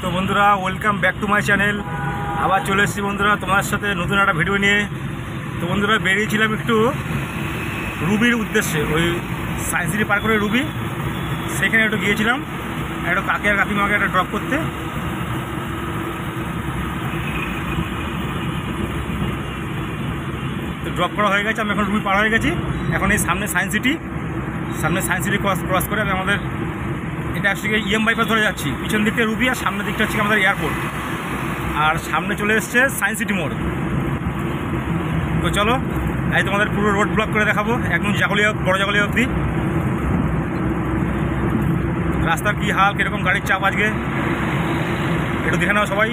তো বন্ধুরা, welcome back to my channel. আবার চলে এসেছি বন্ধুরা তোমার সাথে নতুন একটা ভিডিও নিয়ে। তো বন্ধুরা, বেরিয়েছিলাম একটু রুবির উদ্দেশ্যে, ওই সায়েন্স সিটি পার করে রুবি, সেখানে একটু গিয়েছিলাম একটু কাকি আর কাকিমাকে একটা ড্রপ করতে। তো ড্রপ করা হয়ে গেছে, আমি এখন রুবি পার হয়ে গেছি। এখন এই সামনে সায়েন্স সিটি ক্রস করে আমি আমাদের এটা একসঙ্গে ইএম বাইপাস ধরে যাচ্ছি। পিছন দিকটা রুবি আর সামনের দিকটা হচ্ছে আমাদের এয়ারপোর্ট, আর সামনে চলে এসছে সায়েন্স সিটি মোড়। তো চলো, আজ তোমাদের পুরো রোড ব্লক করে দেখাবো, একদম জাগলিয়া বড় জাগলিয়া অবধি। রাস্তার কী হাল, কীরকম গাড়ির চাপ আজকে একটু দেখে নাও সবাই।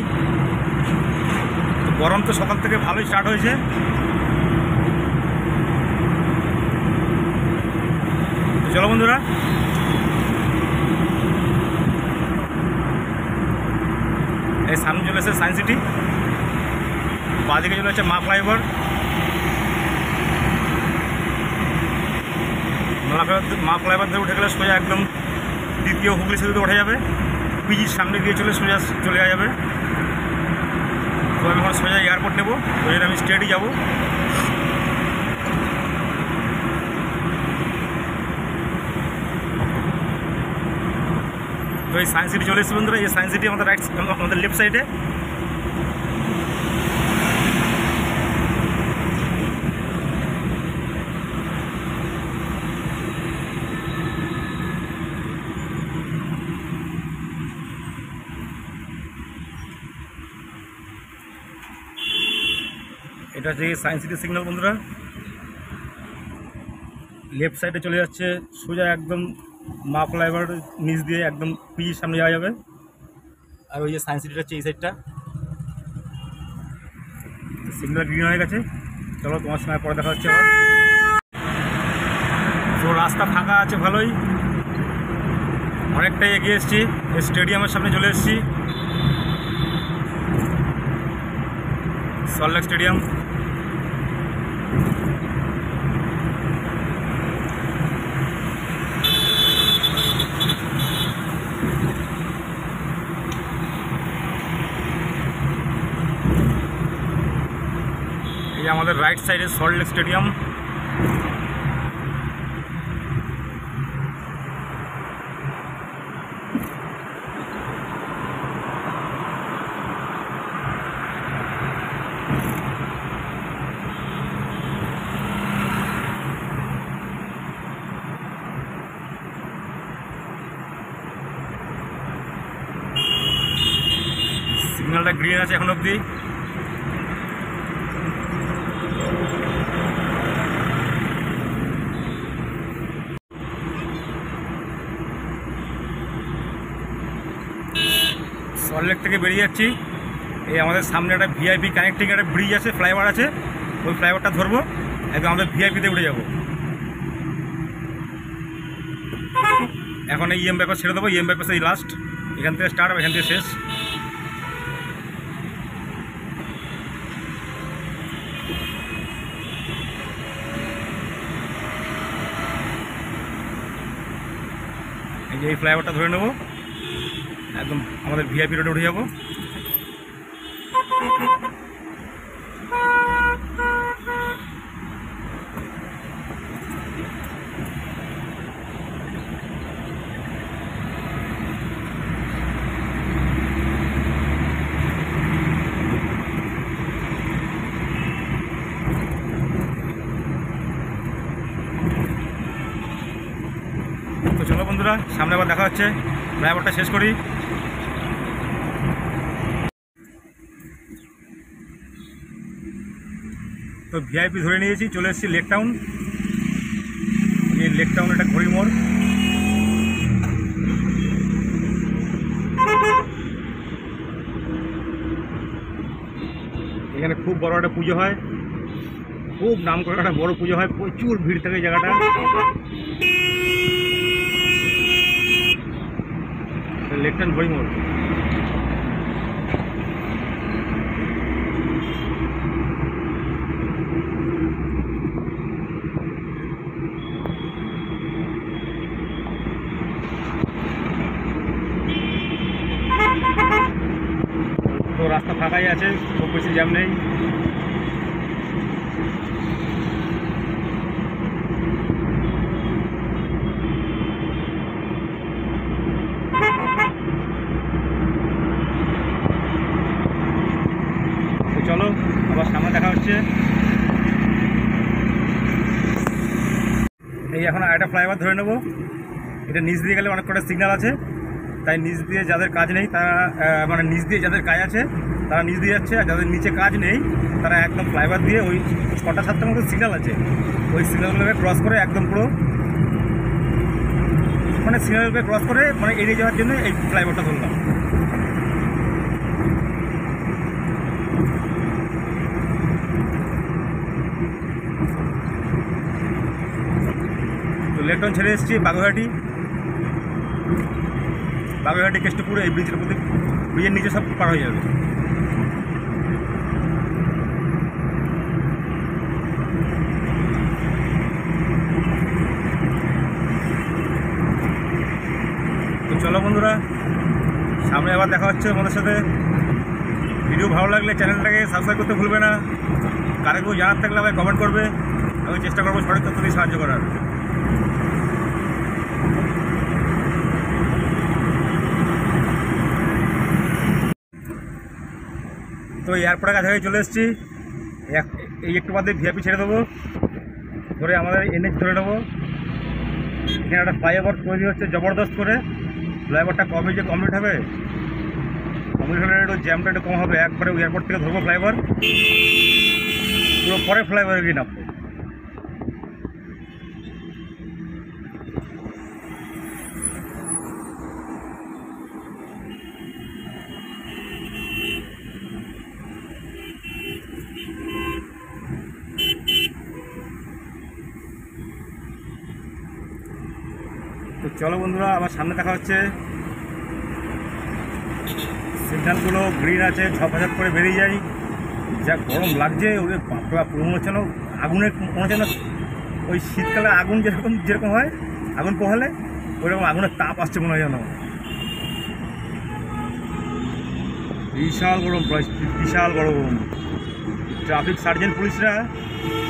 গরম তো সকাল থেকে ভালোই স্টার্ট হয়েছে। তো চলো বন্ধুরা, এই সামনে চলে এসেছে সায়েন্স সিটি, বাঁদিকে চলে এসেছে মা ফ্লাইওভার। মা ফ্লাইওভার ধরে উঠে গেলে সোজা একদম দ্বিতীয় হুগলি সেতুতে উঠে যাবে, পিজির সামনে দিয়ে সোজা চলে যাবে। তো আমি এখন সোজা এয়ারপোর্ট নেবো, ওই জন্য আমি স্ট্রেটই যাবো। তো এই সায়েন্স সিটি চলে এসেছে বন্ধুরা। এই সায়েন্স সিটি আমাদের আমাদের লেফট সাইডে। এটা হচ্ছে সায়েন্স সিটি সিগন্যাল বন্ধুরা। লেফট সাইডে চলে যাচ্ছে সোজা একদম মা ফ্লাইওভার নিচ দিয়ে একদম পিজির সামনে যাওয়া যাবে। আর ওই যে সায়েন্স সিটিটা হচ্ছে এই সাইডটা। সিগন্যাল গ্রিন হয়ে গেছে। চলো, তোমার সময় পরে দেখা হচ্ছে আবার। তো রাস্তা ফাঁকা আছে ভালোই, অনেকটাই এগিয়ে এসেছি। স্টেডিয়ামের সামনে চলে এসেছি, সল্টলেক স্টেডিয়াম। এই আমাদের রাইট সাইডে সল্টলেক স্টেডিয়াম। সিগন্যালটা গ্রিন আছে এখন অবধি। সল্টলেক থেকে বেরিয়ে যাচ্ছি। এই আমাদের সামনে একটা ভিআইপি কানেক্টিং একটা ব্রিজ আছে, ফ্লাইওভার আছে, ওই ফ্লাইওভারটা ধরবো, একদম আমাদের ভিআইপিতে উঠে যাব। এখন এই ইএম বাইপাস ছেড়ে দেবো। ইএম বাইপাস এই লাস্ট, এখান থেকে স্টার্ট হবে, এখান থেকে শেষ। এই যে এই ফ্লাইওভারটা ধরে নেবো, একদম আমাদের ভিআইপি রোডে উঠে যাবো। তো চলো বন্ধুরা, সামনে আবার দেখা হচ্ছে। ফ্লাইওভারটা শেষ করি। তো ভিআইপি ধরে নিয়েছি, চলে এসেছি লেক টাউন। এই লেক টাউন একটা ঘড়ি মোড়। এখানে খুব বড় একটা পুজো হয়, খুব নাম করে একটা বড় পুজো হয়, প্রচুর ভিড় থাকে জায়গাটা। লেক টাউন ঘড়ি মোড়। রাস্তা ফাঁকাই আছে, খুব বেশি জ্যাম নেই। তো চলো আবার সামনে দেখা হচ্ছে। এই এখন আরেকটা ফ্লাইওভার ধরে নেবো। এটা নিচ দিয়ে গেলে অনেক কটা সিগন্যাল আছে, তাই নিচ দিয়ে যাদের কাজ নেই তারা মানে নিচ দিয়ে যাদের কাজ আছে তারা নিচ দিয়ে যাচ্ছে, আর যাদের নিচে কাজ নেই তারা একদম ফ্লাইওভার দিয়ে ওই 6-7টার মতো সিগন্যাল আছে, ওই সিগন্যালগুলোকে ক্রস করে একদম পুরো মানে সিগন্যালগুলোকে ক্রস করে মানে এড়িয়ে যাওয়ার জন্য এই ফ্লাইওভারটা ধরলাম। তো লেকটন ছেড়ে এসেছি বাগুইহাটি কেষ্টপুরে, এই ব্রিজের প্রতি ব্রিজের নিচে সব পার হয়ে যাবে। তো চলো বন্ধুরা, সামনে আবার দেখা হচ্ছে আমাদের সাথে। ভিডিও ভালো লাগলে চ্যানেলটাকে সাবস্ক্রাইব করতে ভুলবে না। কারে কেউ জানার থাকলে আমায় কমেন্ট করবে, আমি চেষ্টা করবো সঠিক তথ্য দিয়ে সাহায্য করার। তো এয়ারপোর্টের কাছাকাছি চলে এসেছি। এই একটু বাদে ভিআইপি ছেড়ে দেবো, ধরে আমাদের এনএইচ ধরে নেবো। এখানে একটা ফ্লাইওভার তৈরি হচ্ছে জবরদস্ত করে। ফ্লাইওভারটা কবে যে কমপ্লিট হবে একটু জ্যামটা একটু কম হবে। একবারে এয়ারপোর্ট থেকে ধরবো ফ্লাইওভার, পুরো পরে ফ্লাইওভারে গিয়ে নামবো। তো চলো বন্ধুরা, আবার সামনে দেখা হচ্ছে। সিগন্যালগুলো গ্রিন আছে, ঝপাঝপ করে বেরিয়ে যাই। যা গরম লাগছে, ওদের বাপরা মনে হচ্ছে না আগুনের, মনে হচ্ছে না ওই শীতকালে আগুন যেরকম হয়, আগুন পোহালে ওইরকম আগুনের তাপ আসছে মনে হয় যেন। বিশাল গরম, বিশাল গরম। ট্রাফিক সার্জেন্ট পুলিশরা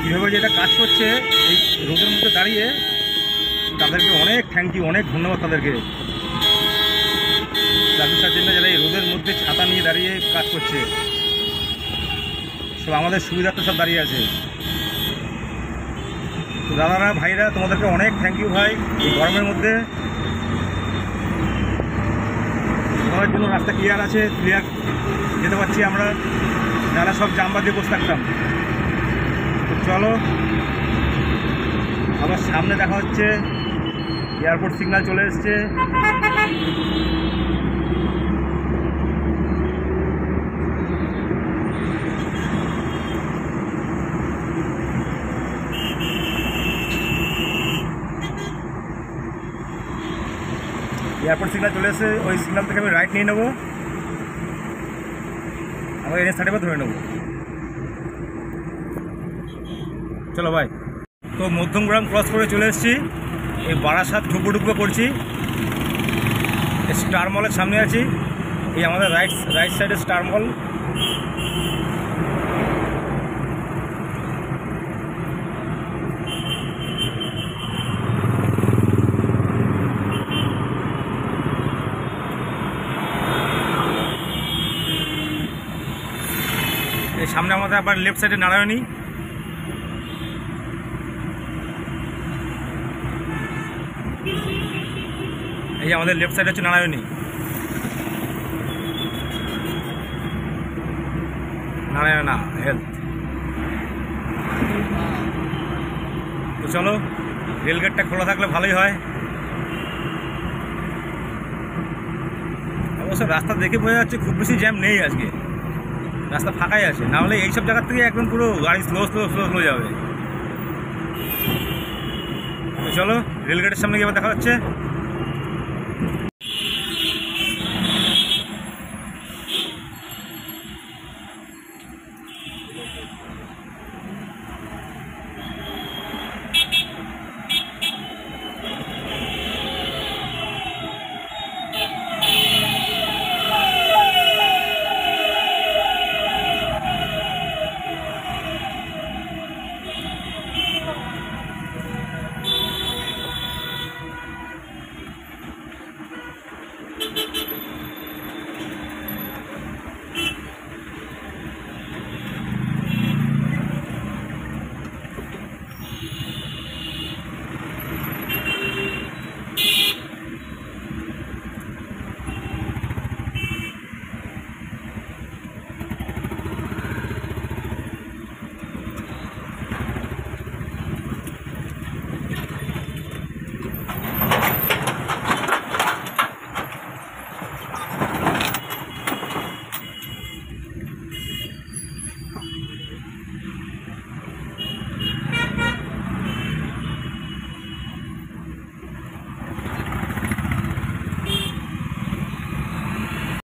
কীভাবে যেটা কাজ করছে এই রোদের মধ্যে দাঁড়িয়ে, তাদেরকে অনেক থ্যাংক ইউ, অনেক ধন্যবাদ তাদেরকে। ট্রাফিক সার্জেন্টরা যারা এই রোদের মধ্যে ছাতা নিয়ে দাঁড়িয়ে কাজ করছে, সব আমাদের সুবিধার্থে সব দাঁড়িয়ে আছে। তো দাদারা ভাইরা তোমাদেরকে অনেক থ্যাংক ইউ ভাই। এই গরমের মধ্যে তোমাদের জন্য রাস্তা ক্লিয়ার আছে, ক্লিয়ার যেতে পারছি আমরা, যারা সব জাম্বা দিয়ে বসে থাকতাম। তো চলো আবার সামনে দেখা হচ্ছে। এয়ারপোর্ট সিগন্যাল চলে এসছে। এয়ারপোর্ট সিগন্যাল চলে এসে ওই সিগন্যাল থেকে আমি রাইট নিয়ে নেবো, আমরা NH 35 ধরে নেবো। চলো ভাই। তো মধ্যমগ্রাম ক্রস করে চলে এসেছি। এই বারাসাত ঢুকবো করছি। স্টার মলের সামনে আছি। এই আমাদের রাইট সাইডে স্টার মল। এই সামনে আমাদের আবার লেফট সাইডে নারায়ণী। এই আমাদের লেফট সাইড হচ্ছে নারায়ণী হেলথ। তো চলো, রেলগেটটা খোলা থাকলে ভালোই হয়। অবশ্য রাস্তা দেখে বোঝা যাচ্ছে খুব বেশি জ্যাম নেই আজকে, রাস্তা ফাঁকাই আছে। নাহলে এইসব জায়গার থেকে একদম পুরো গাড়ি স্লো যাবে। তো চলো, রেলগেটের সামনে গিয়ে দেখা হচ্ছে।